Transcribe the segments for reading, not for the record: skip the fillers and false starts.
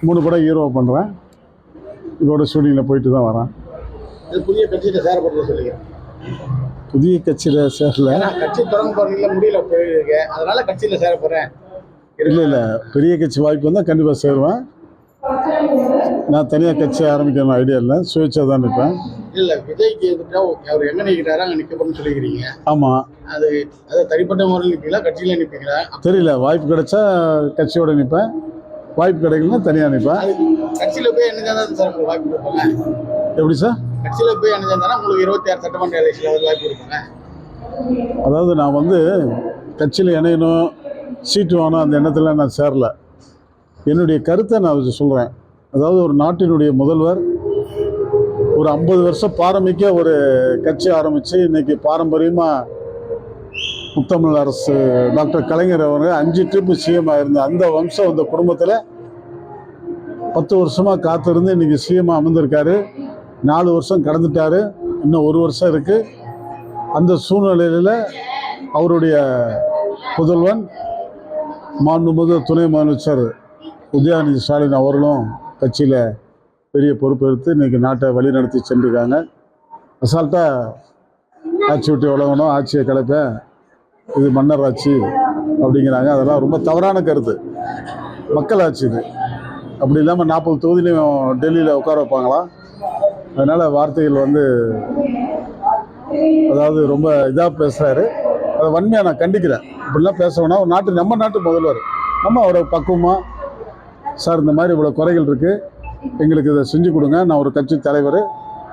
3 படம் ஹீரோ பண்ணுறேன். இதோட ஷூட்டிங்கில் போயிட்டு தான் வரேன். புதிய கட்சியில் சேரப்படுறது சொல்லிக்கிறேன். புதிய கட்சியில் சேரல. கட்சி தொடங்க போகிறீங்களா, முடியல போயிருக்கு, அதனால கட்சியில் சேர போகிறேன். இல்லை பெரிய கட்சி வாய்ப்பு வந்தால் கண்டிப்பாக சேருவேன். நான் தனியாக கட்சி ஆரம்பிக்கணும் ஐடியா இல்லை, சுயேட்சையாக தான் நிற்பேன். இல்லை விஜய்க்கு எதிர்த்தா அவர் எங்கே நிற்கிறாரோ அங்கே நிற்க போகணும்னு சொல்லிக்கிறீங்க. ஆமாம். அது தனிப்பட்ட முறையில் நிற்பீங்களா, கட்சியில் நிற்பீங்களா? தெரியல. வாய்ப்பு கிடைச்சா கட்சியோடு நிற்பேன், வாய்ப்பு கிடைக்கலன்னா தனியாக நிற்பேன். கட்சியில் போய் என்ன தான் சார் உங்களுக்கு வாய்ப்பு கொடுப்பாங்க? எப்படி சார்? கட்சியில் போய் என்ன இருந்தாலும் உங்களுக்கு 26 சட்டமன்ற எலெக்ஷனில் வாய்ப்பு கொடுப்பாங்க. அதாவது நான் கட்சியில் இணையணும், சீட்டு வாங்கணும் அந்த எண்ணத்தில் நான் சேரல. என்னுடைய கருத்தை நான் சொல்கிறேன். அதாவது ஒரு நாட்டினுடைய முதல்வர் ஒரு 50 வருஷம் பாரமிக்க ஒரு கட்சி ஆரம்பித்து இன்றைக்கி பாரம்பரியமாக முத்தமிழ் அரசு டாக்டர் கலைஞர் அவங்க 5 ட்ரிப்பு சிஎம் ஆகிருந்த அந்த வம்சம் அந்த குடும்பத்தில் 10 வருஷமாக காத்திருந்து இன்றைக்கி சிஎம் அமர்ந்திருக்காரு. 4 வருஷம் கடந்துட்டார், இன்னும் 1 வருஷம் இருக்குது. அந்த சூழ்நிலையில் அவருடைய புதல்வன் மாண்புமிகு துணை முதலமைச்சர் உதயநிதி ஸ்டாலின் அவர்களும் கட்சியில் பெரிய பொறுப்பெடுத்து இன்றைக்கி நாட்டை வழிநடத்தி சென்றிருக்காங்க. அசால்ட்டாக ஆட்சி விட்டு விலகணும், ஆட்சியை கலைப்பேன், இது மன்னர் ஆட்சி அப்படிங்கிறாங்க. அதெல்லாம் ரொம்ப தவறான கருத்து. மக்கள் ஆட்சி இது. அப்படி இல்லாமல் 40 தொகுதியிலையும் டெல்லியில் உட்கார வைப்பாங்களா? அதனால் வார்த்தைகள் அதாவது ரொம்ப இதாக பேசுகிறாரு. அதை வன்மையாக நான் கண்டிக்கிறேன். இப்படிலாம் பேச வேணாம். ஒரு நாட்டு நம்ம நாட்டு முதல்வர் நம்ம அவரை பக்குவமாக, சார் இந்த மாதிரி இவ்வளோ குறைகள் இருக்குது, எங்களுக்கு இதை செஞ்சு கொடுங்க, நான் ஒரு கட்சி தலைவர்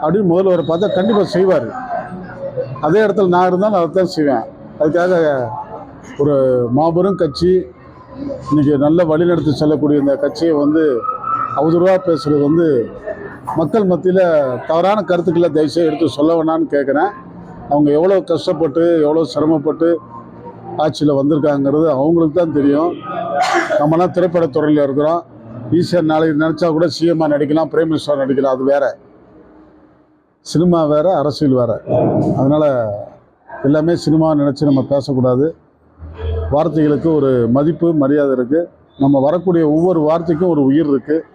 அப்படின்னு முதல்வரை பார்த்தா கண்டிப்பாக செய்வார். அதே இடத்துல நான் இருந்தால் நான் அதை தான் செய்வேன். அதுக்காக ஒரு மாபெரும் கட்சி இன்றைக்கி நல்ல வழிநடத்தி செல்லக்கூடிய இந்த கட்சியை அவதூறாக பேசுகிறது மக்கள் மத்தியில் தவறான கருத்துக்களை தயவுசெய்து எடுத்து சொல்ல வேணான்னு கேட்குறேன். அவங்க எவ்வளோ கஷ்டப்பட்டு எவ்வளோ சிரமப்பட்டு ஆட்சியில் வந்திருக்காங்கிறது அவங்களுக்கு தான் தெரியும். நம்மலாம் திரைப்படத்துறையில் இருக்கிறோம். ஈஸியாக நாளைக்கு நினச்சா கூட சிஎம்மாக நடிக்கலாம், பிரைம் மினிஸ்டராக நடிக்கலாம். அது வேறு, சினிமா வேறு, அரசியல் வேறு. அதனால் எல்லாமே சினிமா நினச்சி நம்ம பேசக்கூடாது. வார்த்தைகளுக்கு ஒரு மதிப்பு மரியாதை இருக்குது. நம்ம வரக்கூடிய ஒவ்வொரு வார்த்தைக்கும் ஒரு உயிர் இருக்குது.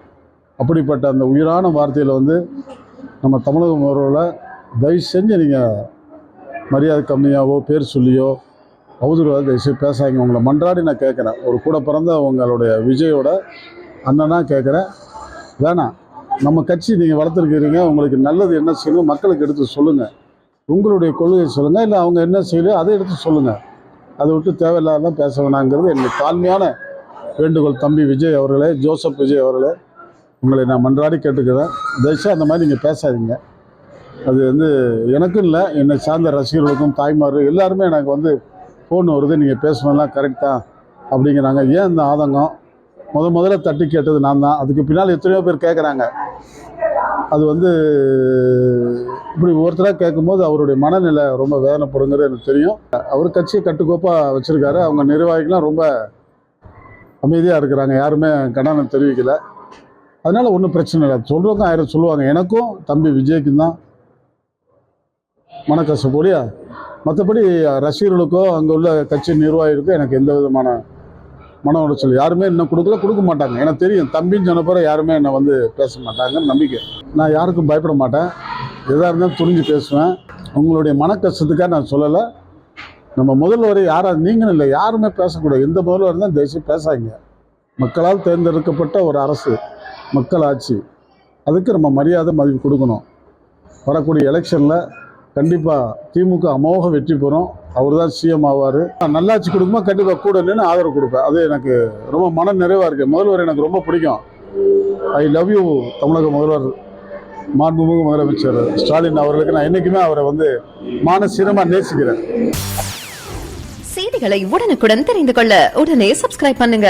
அப்படிப்பட்ட அந்த உயிரான வார்த்தையில் நம்ம தமிழக முதல்வரில் தயவு செஞ்சு நீங்கள் மரியாதை கம்மியாவோ பேர் சொல்லியோ அவதூறாக தயவுசெய்து பேசாதீங்க. உங்களை மன்றாடி நான் கேட்குறேன். ஒரு கூட பிறந்த உங்களுடைய விஜயோட அண்ணனாக கேட்குறேன், வேணாம். நம்ம கட்சி நீங்கள் வளர்த்துருக்கிறீங்க, உங்களுக்கு நல்லது என்ன செய்யணும் மக்களுக்கு எடுத்து சொல்லுங்கள். உங்களுடைய கொள்கையை சொல்லுங்கள், இல்லை அவங்க என்ன செய்யலையோ அதை எடுத்து சொல்லுங்கள். அதை விட்டு தேவையில்லாதான் பேச வேணாங்கிறது என்னுடைய தாழ்மையான வேண்டுகோள். தம்பி விஜய் அவர்களே, ஜோசப் விஜய் அவர்களே, உங்களை நான் மன்றாடி கேட்டுக்கிறேன். தயவுசெய்து அந்த மாதிரி நீங்கள் பேசாதீங்க. அது எனக்கும் இல்லை, என்னை சார்ந்த ரசிகர்களுக்கும் தாய்மார் எல்லாருமே எனக்கு ஃபோன் வருது, நீங்கள் பேசணும்லாம் கரெக்ட் தான் அப்படிங்கிறாங்க. ஏன் இந்த ஆதங்கம்? முதல்ல தட்டி கேட்டது நான் தான். அதுக்கு பின்னால் எத்தனையோ பேர் கேட்குறாங்க. அது இப்படி ஒருத்தராக கேட்கும்போது அவருடைய மனநிலை ரொம்ப வேதனைப்படுங்கிறது எனக்கு தெரியும். அவர் கட்சியை கட்டுக்கோப்பாக வச்சுருக்காரு. அவங்க நிர்வாகிகள்லாம் ரொம்ப அமைதியாக இருக்கிறாங்க, யாருமே கண்டனம் தெரிவிக்கலை. அதனால் ஒன்றும் பிரச்சனை இல்லை. சொல்கிறவங்க 1000 சொல்லுவாங்க. எனக்கும் தம்பி விஜய்க்கும் தான் மனக்கசப்பு ஒழியா மற்றபடி ரசிகர்களுக்கோ அங்கே உள்ள கட்சி நிர்வாகிகளுக்கோ எனக்கு எந்த விதமான மன உளைச்சல் யாருமே இன்னும் கொடுக்க மாட்டாங்க. எனக்கு தெரியும், தம்பின்னு சொன்ன பிறகு யாருமே என்னை பேச மாட்டாங்கன்னு நம்பிக்கை. நான் யாருக்கும் பயப்பட மாட்டேன். எதாக இருந்தாலும் துணிஞ்சு பேசுவேன். உங்களுடைய மன கஷ்டத்துக்காக நான் சொல்லலை. நம்ம முதல்வர் யாராவது நீங்களும் இல்லை, யாருமே பேசக்கூடாது. எந்த முதல்வர் இருந்தால் தயவுசெய்து பேசாதீங்க. மக்களால் தேர்ந்தெடுக்கப்பட்ட ஒரு அரசு, மக்கள் ஆட்சி, அதுக்கு நம்ம மரியாதை மதிப்பு கொடுக்கணும். வரக்கூடிய எலெக்ஷனில் கண்டிப்பாக திமுக அமோக வெற்றி பெறும். அவர் தான் சிஎம் ஆவார். நல்லாட்சி கொடுக்கும்போது கண்டிப்பாக கூட நின்று ஆதரவு கொடுப்பேன். அது எனக்கு ரொம்ப மன நிறைவாக இருக்குது. முதல்வர் எனக்கு ரொம்ப பிடிக்கும். ஐ லவ் யூ தமிழக முதல்வர் மாண்புமிகு முதலமைச்சர் ஸ்டாலின் அவர்களுக்கு நான் என்றைக்குமே அவரை மானசீகமாக நேசிக்கிறேன். செய்திகளை உடனுக்குடன் தெரிந்து கொள்ள உடனே சப்ஸ்கிரைப் பண்ணுங்க.